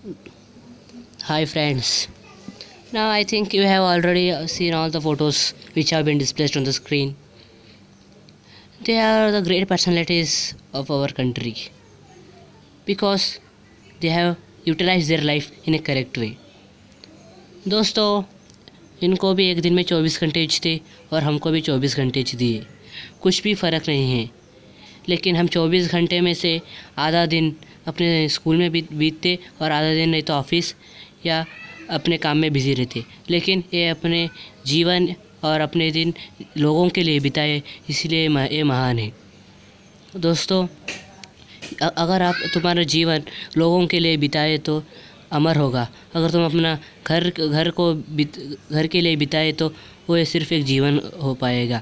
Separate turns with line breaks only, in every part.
Hi friends. Now I think you have already seen all the photos which have been displayed on the screen. They are the great personalities of our country because they have utilized their life in a correct way. दोस्तों, इनको भी एक दिन में 24 घंटे थे और हमको भी 24 घंटे दिए। कुछ भी फ़र्क नहीं है, लेकिन हम 24 घंटे में से आधा दिन अपने स्कूल में बीतते और आधा दिन नहीं तो ऑफिस या अपने काम में बिज़ी रहते। लेकिन ये अपने जीवन और अपने दिन लोगों के लिए बिताए, इसलिए ये महान है। दोस्तों, अगर आप तुम्हारा जीवन लोगों के लिए बिताए तो अमर होगा। अगर तुम अपना घर के लिए बिताए तो वो सिर्फ एक जीवन हो पाएगा।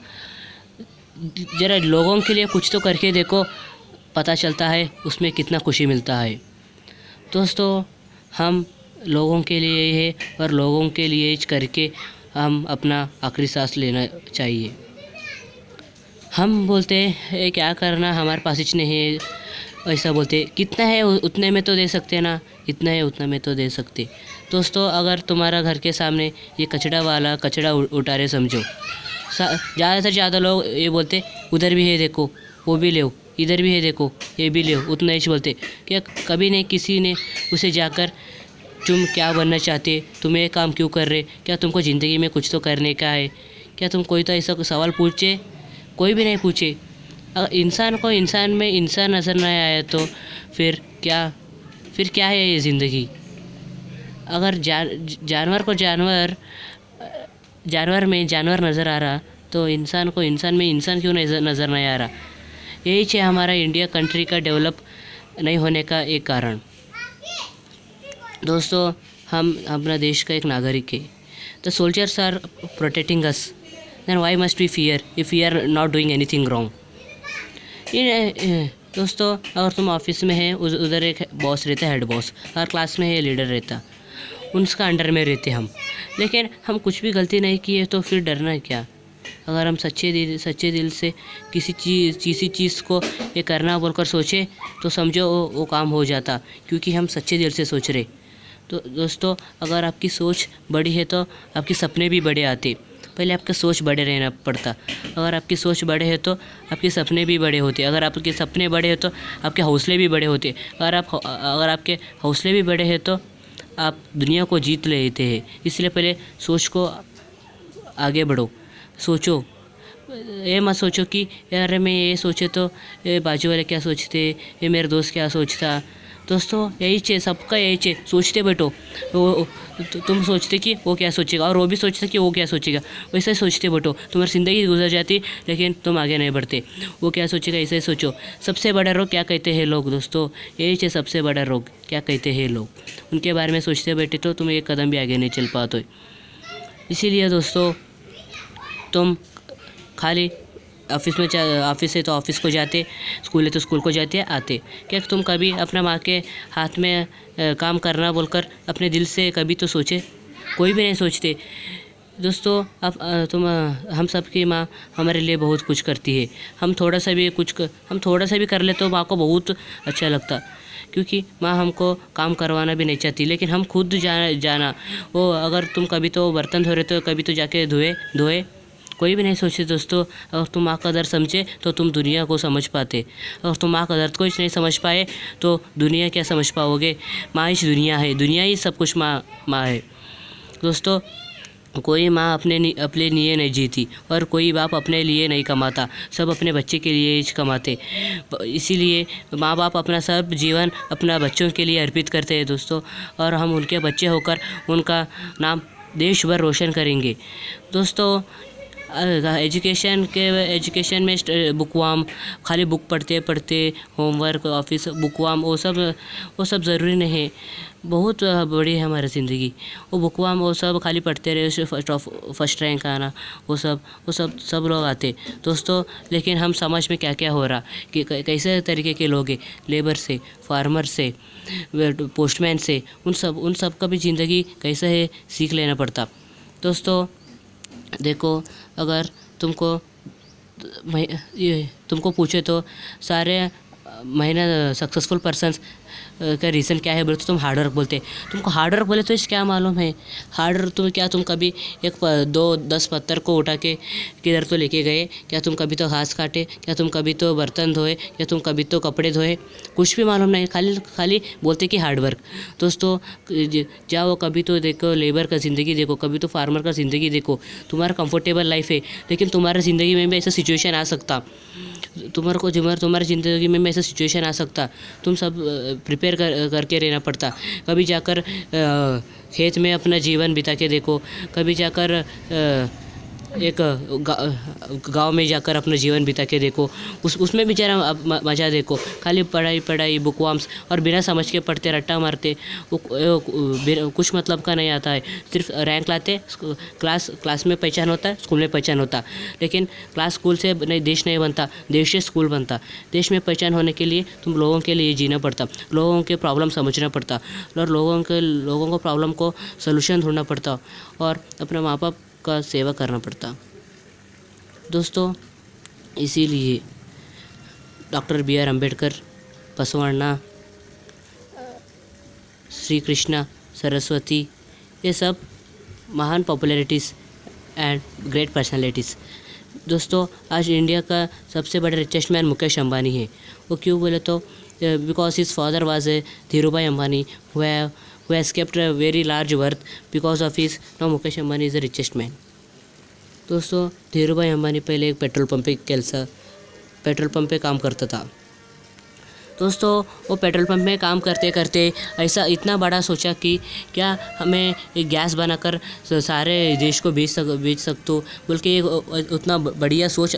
ज़रा लोगों के लिए कुछ तो करके देखो, पता चलता है उसमें कितना खुशी मिलता है। दोस्तों, हम लोगों के लिए है और लोगों के लिए करके हम अपना आखिरी सांस लेना चाहिए। हम बोलते हैं क्या करना, हमारे पास कुछ नहीं है, ऐसा बोलते। कितना है उतने में तो दे सकते ना, इतना है उतना में तो दे सकते। दोस्तों, अगर तुम्हारा घर के सामने ये कचरा वाला कचरा उठा रहे समझो, ज़्यादा से ज़्यादा लोग ये बोलते उधर भी है देखो, वो भी ले, इधर भी है देखो, ये भी ले, उतना ही बोलते। क्या कभी नहीं किसी ने उसे जाकर तुम क्या बनना चाहते, तुम ये काम क्यों कर रहे, क्या तुमको ज़िंदगी में कुछ तो करने का है, क्या तुम कोई तो ऐसा सवाल पूछे? कोई भी नहीं पूछे। अगर इंसान को इंसान में इंसान नज़र नहीं आया तो फिर क्या है ये ज़िंदगी? अगर जानवर को जानवर में जानवर नज़र आ रहा तो इंसान को इंसान में इंसान क्यों नज़र नहीं आ रहा? यही है हमारा इंडिया कंट्री का डेवलप नहीं होने का एक कारण। दोस्तों, हम अपना देश का एक नागरिक है। The soldiers are protecting us, then why must we fear if we are not doing anything wrong. दोस्तों, अगर तुम ऑफिस में है, उधर एक बॉस रहता है, हेड बॉस, और क्लास में है लीडर रहता, उनका अंडर में रहते हम। लेकिन हम कुछ भी गलती नहीं किए तो फिर डरना क्या? अगर हम सच्चे दिल से किसी चीज़ को ये करना बोलकर सोचे तो समझो वो काम हो जाता, क्योंकि हम सच्चे दिल से सोच रहे। तो दोस्तों, अगर आपकी सोच बड़ी है तो आपके सपने भी बड़े आते। पहले आपका सोच बड़े रहना पड़ता। अगर आपकी सोच बड़े है तो आपके सपने भी बड़े होते। अगर आपके सपने बड़े हैं तो आपके हौसले भी बड़े होते। अगर आपके हौसले भी बड़े हैं तो आप दुनिया को जीत लेते हैं। इसलिए पहले सोच को आगे बढ़ो, सोचो। ये मत सोचो कि यार मैं ये सोचे तो ये बाजू वाले क्या सोचते, ये मेरे दोस्त क्या सोचता। दोस्तों, यही चाहिए, सबका यही चाहिए, सोचते बैठो। तुम सोचते कि वो क्या सोचेगा और वो भी सोचता कि वो क्या सोचेगा, वैसे सोचते बैठो। तुम्हारी ज़िंदगी गुजर जाती लेकिन तुम आगे नहीं बढ़ते। वो क्या सोचेगा ऐसे ही सोचो। सबसे बड़ा रोग क्या कहते हैं लोग? दोस्तों, यही चाहिए, सबसे बड़ा रोग क्या कहते हैं लोग, उनके बारे में सोचते बैठे तो तुम एक कदम भी आगे नहीं चल पाते। इसीलिए दोस्तों, तुम खाली ऑफिस है तो ऑफिस को जाते, स्कूल है तो स्कूल को जाते आते। क्या तुम कभी अपना माँ के हाथ में काम करना बोलकर अपने दिल से कभी तो सोचे? कोई भी नहीं सोचते। दोस्तों, अब हम सब की माँ हमारे लिए बहुत कुछ करती है। हम थोड़ा सा भी कर ले तो माँ को बहुत अच्छा लगता, क्योंकि माँ हमको काम करवाना भी नहीं चाहती, लेकिन हम खुद जाना वो, अगर तुम कभी तो बर्तन धो रहे तो कभी तो जाके धोए। कोई भी नहीं सोचते। दोस्तों, अगर तुम माँ का दर्द समझे तो तुम दुनिया को समझ पाते। अगर तुम माँ का दर्द को नहीं समझ पाए तो दुनिया क्या समझ पाओगे? माँ ही दुनिया है, दुनिया ही सब कुछ माँ है। दोस्तों, कोई माँ अपने लिए नहीं जीती और कोई बाप अपने लिए नहीं कमाता, सब अपने बच्चे के लिए ही कमाते। इसीलिए माँ बाप अपना सब जीवन अपना बच्चों के लिए अर्पित करते हैं दोस्तों, और हम उनके बच्चे होकर उनका नाम देश भर रोशन करेंगे। दोस्तों, एजुकेशन में बुकवाम, खाली बुक पढ़ते होमवर्क, ऑफिस, बुकवाम, वो सब ज़रूरी नहीं है। बहुत बड़ी है हमारी ज़िंदगी। वो बुकवाम वो सब खाली पढ़ते रहे, फर्स्ट रैंक आना, वो सब लोग आते दोस्तों। लेकिन हम समझ में क्या क्या हो रहा कि कैसे तरीके के लोग हैं, लेबर से, फार्मर से, पोस्टमैन से, उन सब का भी ज़िंदगी कैसे है सीख लेना पड़ता। दोस्तों देखो, अगर तुमको पूछे तो सारे महीना सक्सेसफुल पर्सन्स का रीज़न क्या है बोले तो तुम हार्ड वर्क बोलते। तुमको हार्ड वर्क बोले तो इस क्या मालूम है हार्ड वर्क? तुम कभी एक 2-10 पत्थर को उठा के किधर तो लेके गए? क्या तुम कभी तो घास काटे? क्या तुम कभी तो बर्तन धोए? क्या तुम कभी तो कपड़े धोए? कुछ भी मालूम नहीं, खाली बोलते कि हार्ड वर्क। दोस्तों जाओ कभी तो देखो लेबर का ज़िंदगी देखो, कभी तो फार्मर का ज़िंदगी देखो। तुम्हारा कंफर्टेबल लाइफ है, लेकिन तुम्हारे ज़िंदगी में भी ऐसा सिचुएशन आ सकता। तुम्हारी ज़िंदगी में ऐसा सिचुएशन आ सकता। तुम सब प्रिपेयर करके रहना पड़ता। कभी जाकर खेत में अपना जीवन बिता के देखो, कभी जाकर एक गांव में जाकर अपना जीवन बिता के देखो। उसमें भी जरा मज़ा देखो। खाली पढ़ाई बुकवाम्स और बिना समझ के पढ़ते रट्टा मारते, कुछ मतलब का नहीं आता है। सिर्फ रैंक लाते, क्लास में पहचान होता है, स्कूल में पहचान होता। लेकिन स्कूल से नहीं देश नहीं बनता, देश से स्कूल बनता। देश में पहचान होने के लिए तुम लोगों के लिए जीना पड़ता, लोगों के प्रॉब्लम समझना पड़ता और लोगों को प्रॉब्लम को सलूशन ढूंढना पड़ता और अपने माँ बाप का सेवा करना पड़ता। दोस्तों इसीलिए doctor B R Ambedkar, Basavanna, Shri Krishna, Saraswati, ये सब महान पॉपुलैरिटीज़ एंड ग्रेट पर्सनालिटीज़। दोस्तों आज इंडिया का सबसे बड़ा रिचेस्ट मैन मुकेश अंबानी है। वो क्यों बोले तो because his father was a Dhirubhai Ambani who has kept a very large worth because of his now Mukesh Ambani is the richest man। दोस्तों धीरूभाई अंबानी पहले एक पेट्रोल पंप पे काम करता था। दोस्तों वो पेट्रोल पंप में काम करते करते ऐसा इतना बड़ा सोचा कि क्या हमें एक गैस बनाकर सारे देश को बेच सकते बोल के एक उतना बढ़िया सोच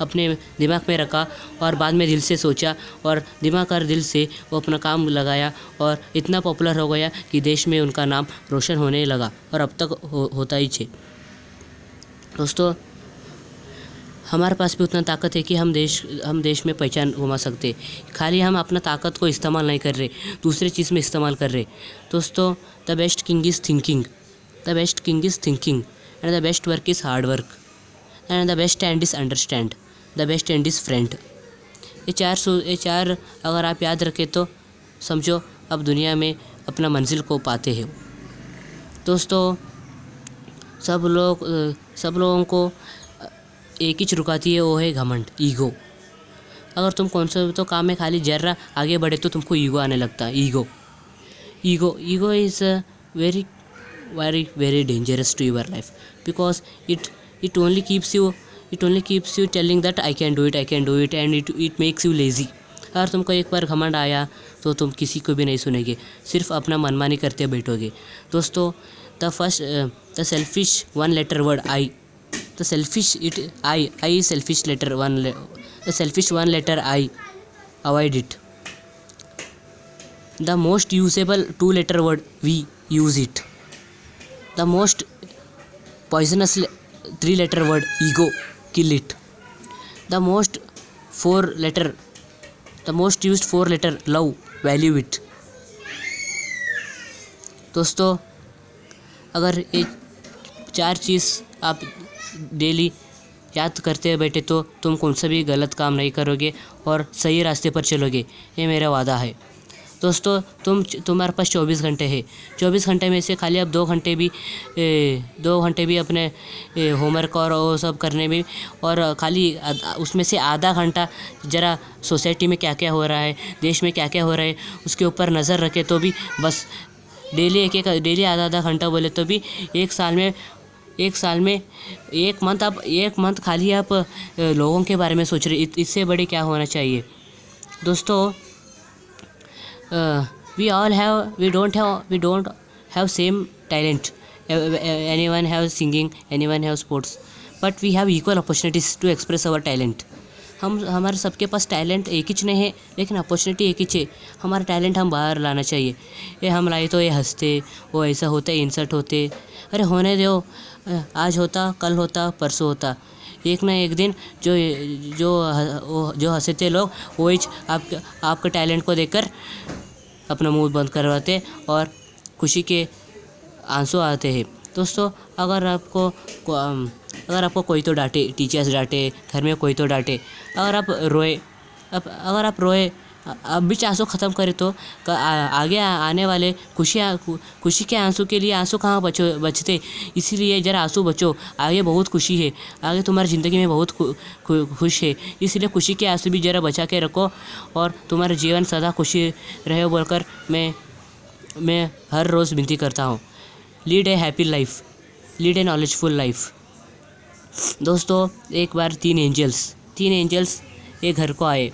अपने दिमाग में रखा और बाद में दिल से सोचा और दिमाग और दिल से वो अपना काम लगाया और इतना पॉपुलर हो गया कि देश में उनका नाम रोशन होने लगा और अब तक होता ही है। दोस्तों हमारे पास भी उतना ताकत है कि हम देश में पहचान घुमा सकते। खाली हम अपना ताकत को इस्तेमाल नहीं कर रहे, दूसरे चीज़ में इस्तेमाल कर रहे। दोस्तों the best king is thinking and the best work is hard work and the best and is understand, the best and is friend. ये चार अगर आप याद रखें तो समझो अब दुनिया में अपना मंजिल को पाते हैं। दोस्तों सब लोगों को एक ही रुकाती है, वो है घमंड, ईगो। अगर तुम कौन सा तो काम में खाली जर्रा आगे बढ़े तो तुमको ईगो आने लगता है। Ego is very very very dangerous to your life because it only keeps you telling that I can do it and it makes you lazy. अगर तुमको एक बार घमंड आया तो तुम किसी को भी नहीं सुनेंगे, सिर्फ अपना मनमानी करते बैठोगे। दोस्तों the selfish one letter word I, the selfish one letter I, avoid it. The most usable 2 letter word we, use it. The most poisonous 3 letter word ego, kill it. The most used 4 letter love, value it. दोस्तों अगर ये 4 चीज़ आप daily याद करते बैठे तो तुम कौन सा भी गलत काम नहीं करोगे और सही रास्ते पर चलोगे, ये मेरा वादा है। दोस्तों तुम्हारे पास 24 घंटे है। 24 घंटे में से खाली आप 2 घंटे भी अपने होमवर्क और वो सब करने में और खाली उसमें से आधा घंटा ज़रा सोसाइटी में क्या क्या हो रहा है, देश में क्या क्या हो रहा है उसके ऊपर नज़र रखे तो भी बस डेली आधा घंटा बोले तो भी एक साल में एक मंथ खाली आप लोगों के बारे में सोच रहे, इससे बड़े क्या होना चाहिए। दोस्तों we don't have same talent, anyone have singing, anyone have sports, but we have equal opportunities to express our talent। हमारे सबके पास टैलेंट एक ही नहीं है, लेकिन अपॉर्चुनिटी एक ही है। हमारा टैलेंट हम बाहर लाना चाहिए। ये हम लाए तो ये हंसते, वो ऐसा होता है, इंसल्ट होते, अरे होने दो, आज होता, कल होता, परसों होता, एक ना एक दिन जो हंसते लोग वही आपके टैलेंट को देखकर अपना मुंह बंद करवाते और खुशी के आंसू आते हैं। दोस्तों अगर आपको कोई तो डांटे, टीचर्स डांटे, घर में कोई तो डांटे, अगर आप रोए अब भी आंसू ख़त्म करे तो आगे आने वाले खुशी के आंसू के लिए आंसू कहाँ बचते। इसीलिए ज़रा आंसू बचो, आगे बहुत खुशी है, आगे तुम्हारी ज़िंदगी में बहुत खुश है। इसलिए खुशी के आंसू भी ज़रा बचा के रखो और तुम्हारा जीवन सदा खुशी रहे बोलकर मैं हर रोज़ विनती करता हूँ। लीड ए हैप्पी लाइफ, लीड ए नॉलेजफुल लाइफ। दोस्तों, एक बार तीन एंजल्स एक घर को आए,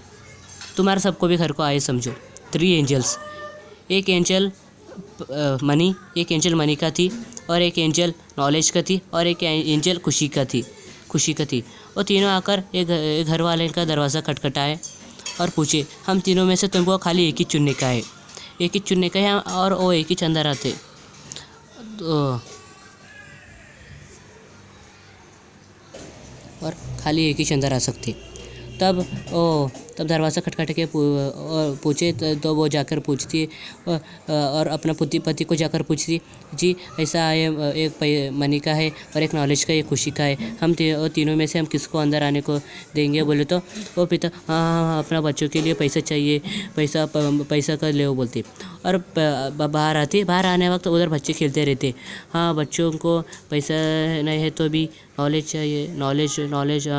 तुम्हारे सबको भी घर को आए समझो। 3 एंजल्स, एक एंजल मनी का थी, और एक एंजल नॉलेज का थी, और एक एंजल खुशी का थी। वो तीनों आकर एक घर वाले का दरवाज़ा खटखटाए और पूछे, हम तीनों में से तुमको खाली एक ही चुनने का है और वो एक ही अंदर आते। और खाली एक ही अंदर आ सकते। तब दरवाज़ा खटखट के पूछे तो वो जाकर पूछती है और अपना पति को जाकर पूछती, जी ऐसा है, एक मनी का है और एक नॉलेज का, एक खुशी का है, हम तीनों में से हम किसको अंदर आने को देंगे। बोले तो वो पिता हाँ अपना बच्चों के लिए पैसा चाहिए, पैसा का ले वो बोलती। और बाहर आने वक्त उधर बच्चे खेलते रहते, हाँ बच्चों को पैसा नहीं है तो भी नॉलेज चाहिए,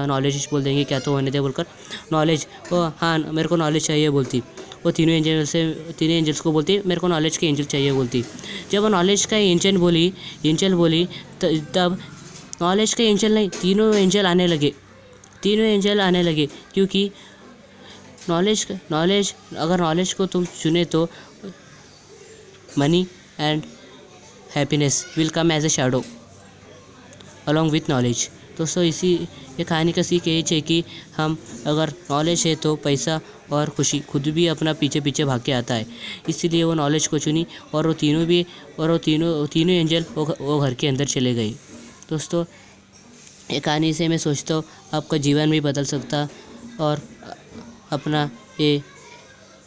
नॉलेज बोल देंगे क्या तो होने दे बोलकर नॉलेज, वो हाँ मेरे को नॉलेज चाहिए बोलती। वो तीनों एंजल्स को बोलती मेरे को नॉलेज के एंजल चाहिए बोलती। जब वो नॉलेज का एंजल बोली तब नॉलेज के एंजल नहीं, तीनों एंजल आने लगे क्योंकि अगर नॉलेज को तुम चुने तो money and happiness will come as a shadow along with knowledge. दोस्तों, ये कहानी का सीख यही है कि हम अगर नॉलेज है तो पैसा और खुशी खुद भी अपना पीछे भाग के आता है। इसीलिए वो नॉलेज को चुनी और वो तीनों एंजल वो घर के अंदर चले गए। दोस्तों, ये कहानी से मैं सोचता हूँ आपका जीवन भी बदल सकता और अपना ये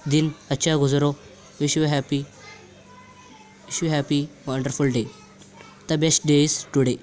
दिन अच्छा गुजरो। Wish you happy wonderful day. The best day is today.